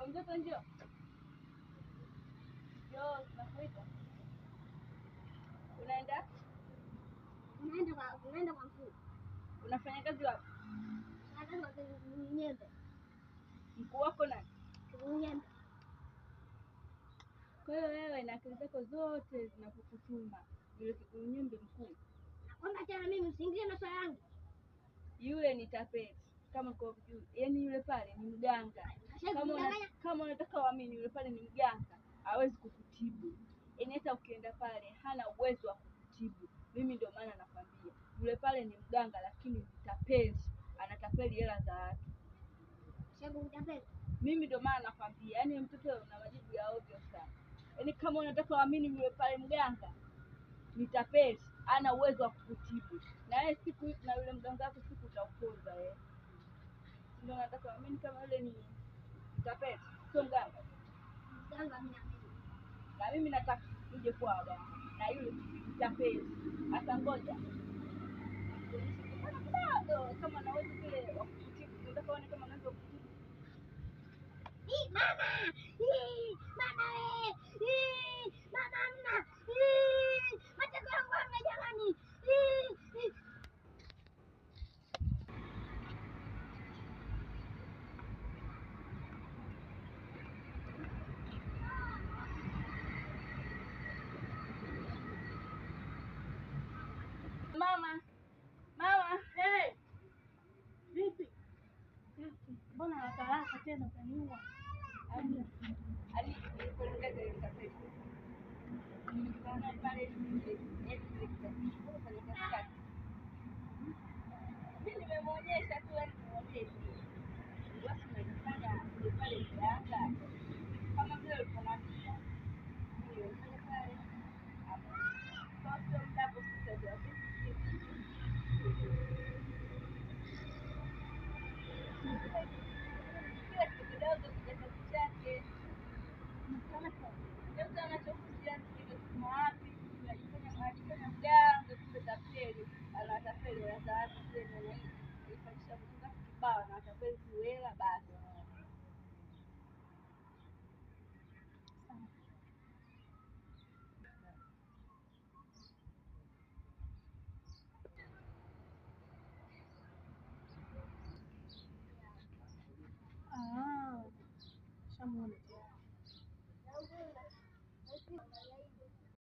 Mtoto njoo. Njoo, tunakuita. Unaenda? Unaenda kwa mkuu. Unafanya kazi wapi? Nafanya kazi kwa Nyembe. Mkuu wako nani? Nyembe. Kwa hiyo wewe na akili zako zote zinakukutuma yule Nyembe mkuu. Nakwambia tena mimi usiingilie masuala yangu. Yule ni tapeti. Kama kwa juu. Yaani yule pale ni mganga. Kama unataka uamini yule pale ni mganga. Hawezi kukutibu. Yaani hata ukienda pale hana uwezo wa kukutibu. Mimi ndio maana nakwambia. Yule pale ni mganga lakini ni tapeli. Anatapeli hela za watu. Sasa utapeli. Mimi ndio maana nakwambia. Yaani mtoto una majibu ya ovyo sana. Yaani kama unataka uamini yule pale mganga ni tapeli, hana uwezo wa kukutibu. Na wewe siku na yule mganga wako siku utaokoza wewe. Ndio nataka uamini kama yule ni tapeli, sio mganga. Mganga mimi. Na mimi nataka uje kwa baba. Na yule tapeli. Hata ngoja. Bado kama naweza vile wa kukutibu, unataka uone kama naweza kukutibu. Mama! Mama we! Mama mna! Matatizo yangu hamna jamani! Mama! Mama! Hey! Vipi? Mbona haraka tena utaniua? Nimemwonyesha tu pale kama vile ulikuwa na kila kitu kidogo kijakazi chake anachokuzia wapi anajifanya mganga kumbe tapeli anatapeli hela za watu tena ifanyisha mganga kibao na tapeli